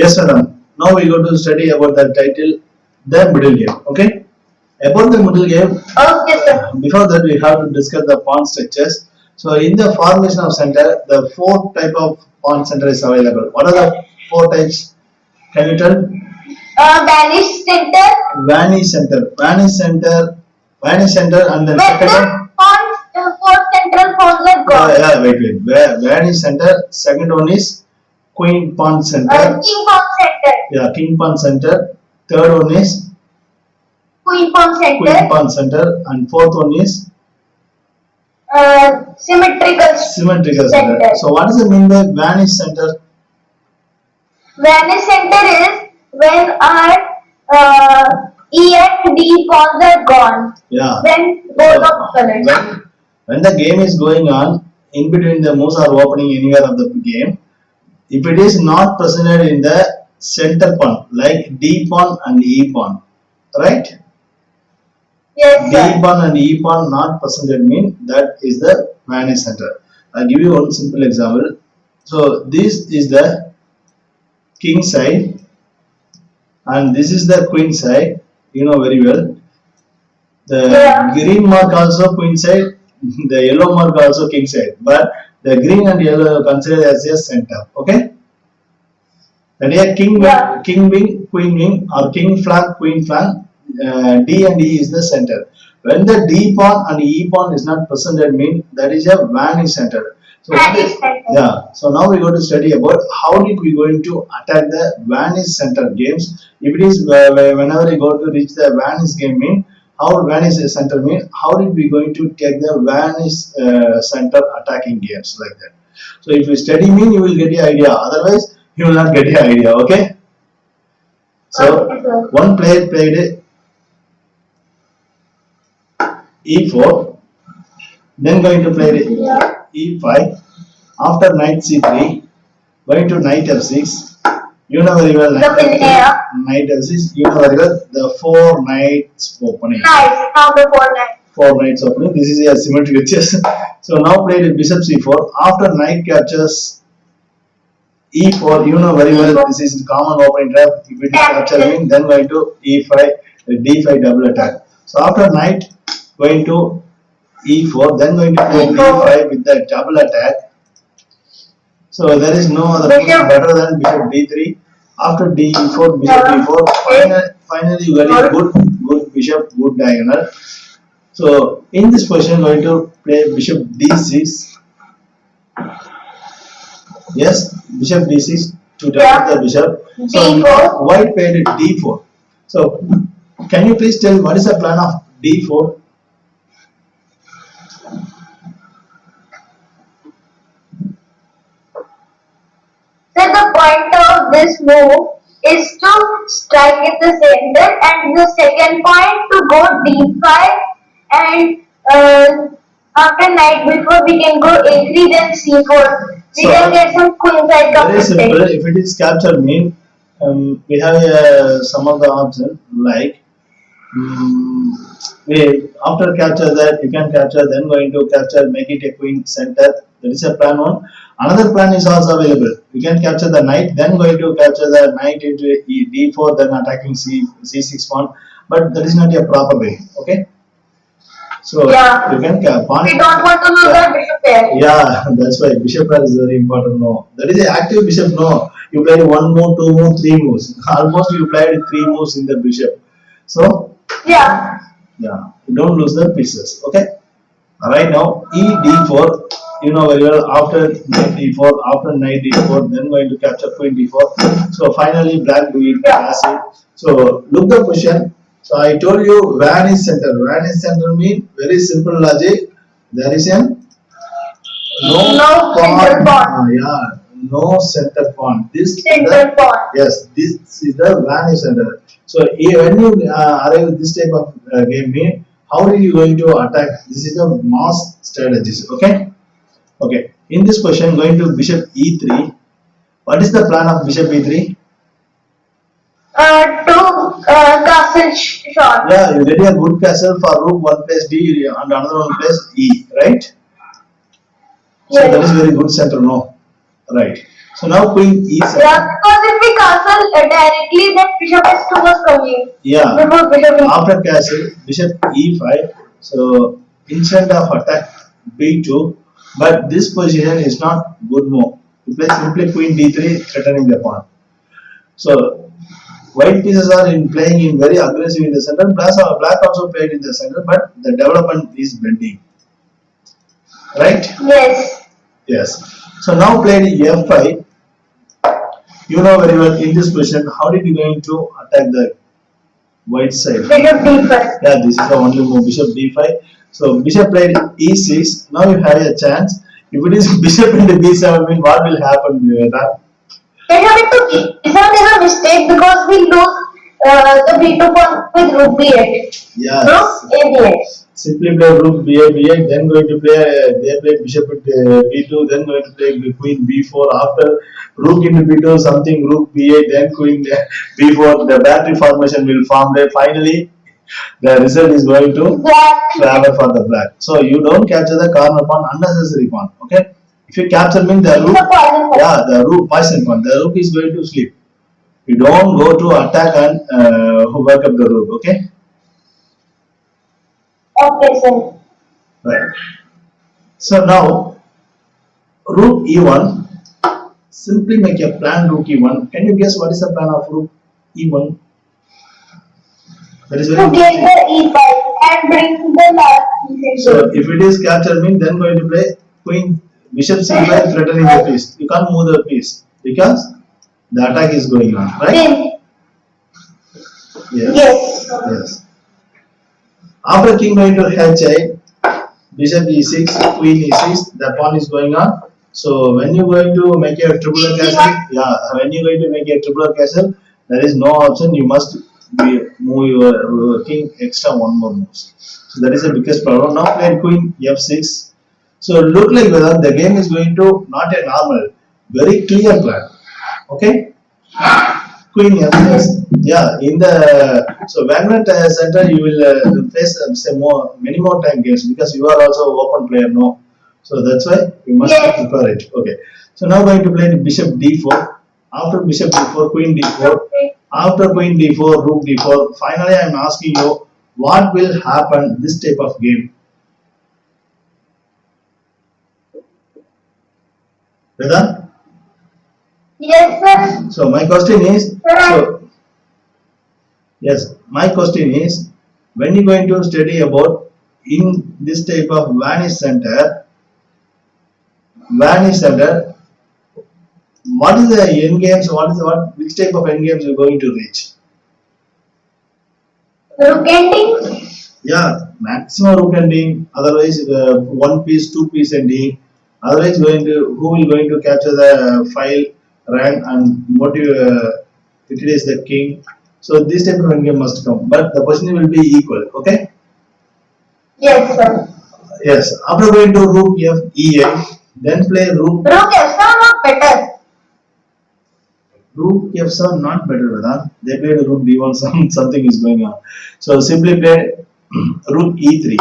Yes, madam. Now we go to study about the title, the middle game. Okay. About the middle game, Okay, sir. before that we have to discuss the pawn structures. So in the formation of center, the four type of pawn center is available. What are the four types? Can you tell? Vanish center. Vanish center, vanish center, vanish center, and then When second the one. pawn, four central pawns are gone. Wait. Vanish center. Second one is queen pawn center. King pawn center. Yeah, king pawn center. Third one is Queen pawn center. queen pawn center, and fourth one is Symmetrical symmetrical center. So what does it mean by vanish center? Vanish center is when our E and D pawns are gone. Yeah. When both of colors. When the game is going on, in between the moves are opening anywhere of the game. If it is not presented in the center pawn, like D pawn and E pawn, right? Yes, D sir. pawn and E pawn not presented mean that is the vanish center. I'll give you one simple example. So this is the king side and this is the queen side. You know very well. The Yeah. green mark also queen side, the yellow mark also king side. But the green and yellow are considered as a center. Okay. That is a Yeah. king wing, queen wing, or king flank, queen flank. D and E is the center. When the D pawn and E pawn is not presented, mean that is a vanish center. So Vanish center. yeah. So now we go to study about how did we going to attack the vanish center games. If it is whenever we go to reach the vanish game, mean how vanish center mean how did we going to take the vanish center attacking games like that. So if you study mean you will get the idea. Otherwise you will not get the idea. Okay. So Okay, sir. one player played E4, then going to play Yeah. E5. After knight C3, going to knight F6. You know very well Yeah. knight F6. You know very well the four knights opening. Nice. Now the 4-9. Four knights opening. This is a symmetrical chess. So now played bishop C4. After knight captures E4, you know very well this is common opening trap. If it is capturing, then going to E5, D5 double attack. So after knight going to E4, then going to play D5 with the double attack. So there is no other move better than bishop D3. After D4, bishop D4. Finally you get a good bishop, good diagonal. So in this position, going to play bishop D6. Yes, bishop D6 to defend the bishop. So D4. white played D4. So can you please tell what is the plan of D4? So the point of this move is to strike at the center, and the second point to go d5, and after knight before we can go a3 then c4. We So, can get some queen side Very simple. counter. If it is capture mean, we have some of the options like we after capture that you can capture, then going to capture, make it a queen center. That is a plan one. Another plan is also available. We can capture the knight, then going to capture the knight into d4, then attacking c6 pawn. But that is not a proper way. Okay. So Yeah. you can pawn. We don't want to lose our bishop pair. Yeah, that's why bishop pair is very important. No, that is an active bishop. No, you played one move, two move, three moves. Almost you played three moves in the bishop. So Yeah. yeah, you don't lose the pieces. Okay. Right now E d4. You know very well after knight d4, after knight d4, then going to capture queen d4. So finally black do it passive. So look the question. So I told you vanish center. Vanish center mean very simple logic. There is an No center pawn. yeah, no center pawn. This Center pawn. yes, this is the vanish center. So when you arrive at this type of game, mean how are you going to attack? This is the mass strategies. Okay, okay. In this question, going to bishop e3. What is the plan of bishop e3? To castle shot. Yeah, you get a good castle for rook one place d and another one place e, right? So that is very good center, no? Right. So now queen e7. Yeah, because if we castle directly, then bishop is too much from you. Yeah. Before bishop is After castle, bishop e5. So instead of attack b2, but this position is not good move. You play simply queen d3, threatening the pawn. So white pieces are in playing in very aggressive in the center. Black also played in the center, but the development is bending. Right? yes. Yes. So now played f5. You know very well in this position how did you going to attack the white side? Bishop d5. Yeah, this is the only move, bishop d5. So bishop played e6. Now you have a chance. If it is bishop into b7, I mean, what will happen? Vedant? Bishop into b7 is a mistake because we lose the b2 pawn with rook b8. Yes. Rook a8. Simply play rook b8, then going to play they play bishop at b2, then going to play queen b4. After rook into b2, something rook b8, then queen b4. The battery formation will form there. Finally, the result is going to Black. travel for the black. So you don't capture the corner pawn, unnecessary pawn. Okay. If you capture mean the rook, The poison pawn. yeah, the rook poison pawn. The rook is going to sleep. You don't go to attack and work up the rook. Okay. Okay, sir. Right. So now rook e1. Simply make a plan rook e1. Can you guess what is the plan of rook e1? That is very To get interesting. the e5 and bring the last piece So into. if it is capture mean then going to play queen bishop c5 threatening the piece. You can't move the piece because the attack is going on, right? Then, Yes. yes. Yes. After king going to h8, bishop e6, queen e6, the pawn is going on. So when you going to make a triple castle, yeah, when you going to make a triple castle, there is no option. You must move your king extra one more moves. So that is the biggest problem. Now played queen f6. So look like whether the game is going to not a normal, very clear plan. Okay. Queen f6. Yeah, in the so Wagner Center you will face say more many more time games because you are also open player, no. So that's why you must Yes. prepare it. Okay. So now going to play the bishop d4. After bishop d4, queen d4. Okay. After queen d4, rook d4. Finally, I am asking you what will happen this type of game. Vedant? Yes, sir. So my question is so yes, my question is when you going to study about in this type of vanish center, what is the end games? Which type of end games you are going to reach? Rook ending. Yeah, maximum rook ending. Otherwise, one piece, two piece ending. Otherwise, who will going to capture the file, rank, and motive? If it is the king. So this type of endgame must come, but the position will be equal. Okay. Yes, sir. Yes. After going to rook f e8, then play rook Rook f7 or better. rook f7 not better, Vedant. They played rook d1. Something is going on. So simply play rook e3.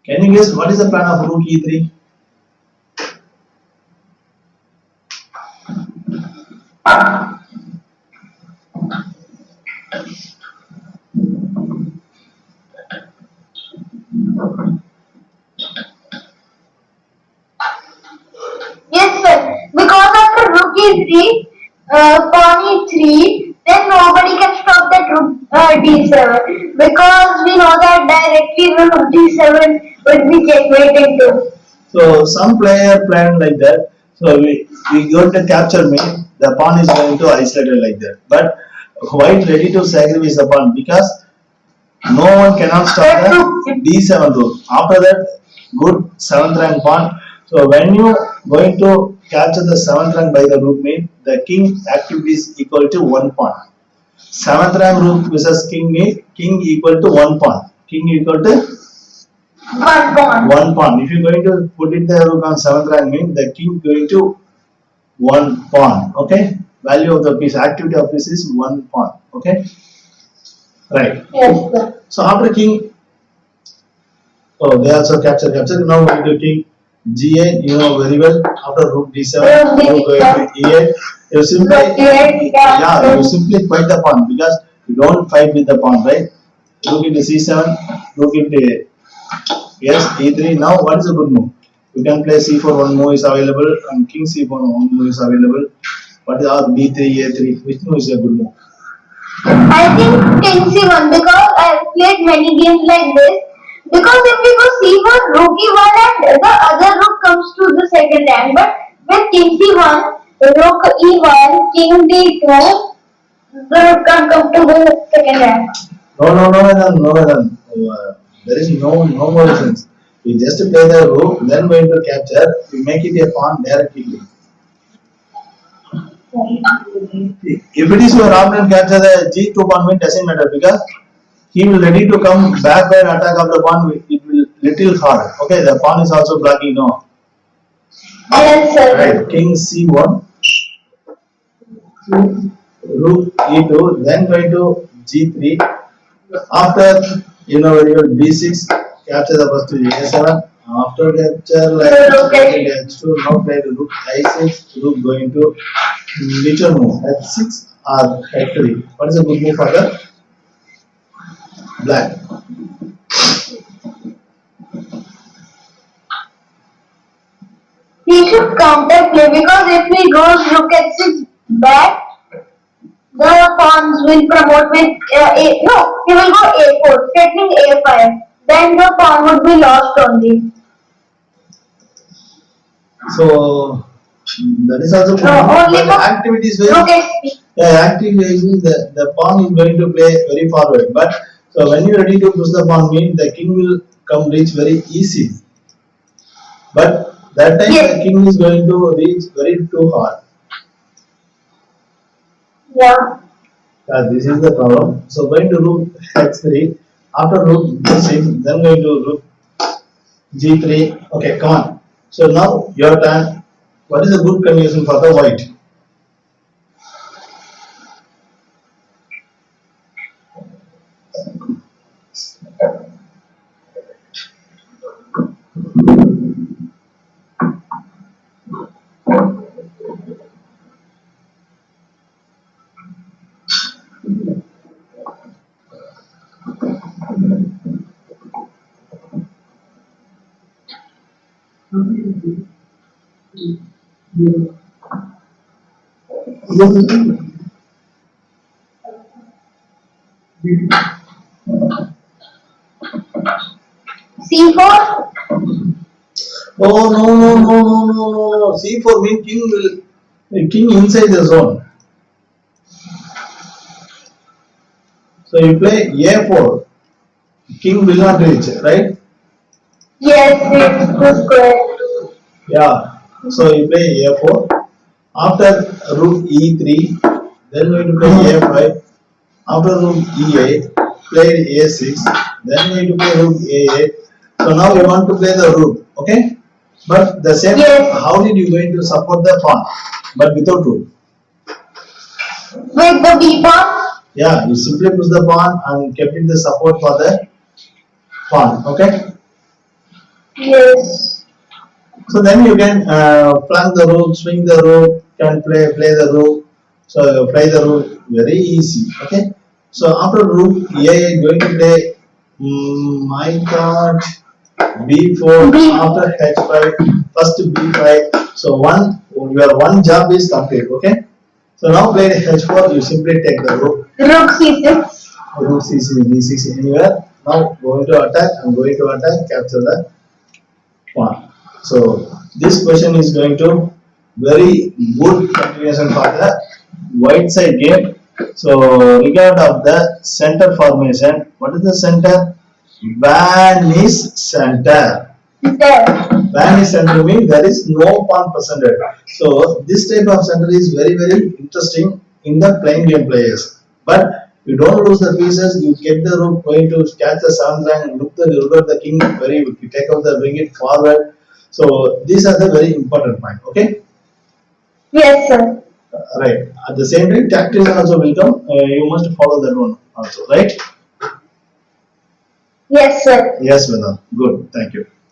Can you guess what is the plan of rook e3? Yes, sir. Because after rook e3, pawn e3, then nobody can stop that rook d7. Because we know that directly rook d7 will be checkmated too. So some player planned like that. So we going to capture me. The pawn is going to isolate it like that. But white ready to sacrifice the pawn because no one cannot stop the d7 rook. After that, good seventh rank pawn. So when you going to capture the seventh rank by the rook mean the king activity is equal to one pawn. Seventh rank rook versus king mean king equal to one pawn. King equal to One pawn. one pawn. If you're going to put it the rook on seventh rank mean the king going to one pawn. Okay. Value of the piece, activity of piece is one pawn. Okay. Right. Yes, sir. So after king, oh they also capture. Now going to king G8, you know very well. After rook D7, Rook rook going to E8. You simply, Rook E8, yeah, you simply fight the pawn because you don't fight with the pawn, right? Rook into C7, rook into yes, E3. Now, what is a good move? You can play C4, one move is available, and King C4, one move is available. What is our B3, A3? Which move is a good move? I think King C1 because I've played many games like this. Because if we go C1, Rook E1 and the other rook comes to the second rank. But with King C1, Rook E1, King D2, the rook can come to the second rank. No, Vedan, no, Vedan. There is no more reasons. We just play the rook, then going to capture, we make it a pawn directly. If it is your opponent capture the G2 pawn win doesn't matter because he will ready to come back by an attack of the pawn, it will little hard. Okay, the pawn is also blocking no. Yes, sir. Right, King C1, rook E2, then going to G3. After very well B6, capture the first A7. After capture like H2, now play the rook I6, rook going to which one move? F6 or F3? What is a good move for the black? He should counter play because if he goes rook h6 back, the pawns will promote with no, he will go a4, threatening a5. Then the pawn would be lost only. So that is also good. Only But activity is very rook h6. activity the pawn is going to play very forward. But so when you are ready to push the pawn, mean the king will come reach very easy. But that time the king is going to reach very too hard. Yeah. This is the problem. So going to rook h3. After rook d6, then going to rook g3. Okay, come on. So now your turn. What is a good combination for the white? c4. Oh no. C4 mean king inside the zone. So you play A4. King will not reach, right? Yes, it's good square. Yeah. So you play A4. After rook E3, then going to play A5. After rook E8, play A6. Then going to play rook A8. So now you want to play the rook, okay? But the same, how did you going to support the pawn? But without rook. With the b pawn? Yeah, you simply push the pawn and kept it the support for the pawn, okay? Yes. So then you can flank the rook, swing the rook, can play the rook. So play the rook very easy, okay? So after rook, A going to play my card B4 after H5, first B5. So your one job is complete, okay? So now play H4, you simply take the rook. Rook c6. Rook C6, D6 anywhere. Now going to attack, I'm going to attack, capture the pawn. So this question is going to very good continuation for the white side game. So regard of the center formation, what is the center? Vanish center. Vanish center means there is no pawn presented. So this type of center is very interesting in the playing game players. But you don't lose the pieces, you get the rook going to catch the seventh rank, look at the king, you take out the bring it forward. So these are the very important point, okay? Yes, sir. Right. At the same time, tactics also will come. You must follow that one also, right? Yes, sir. Yes, Vedant. Good. Thank you.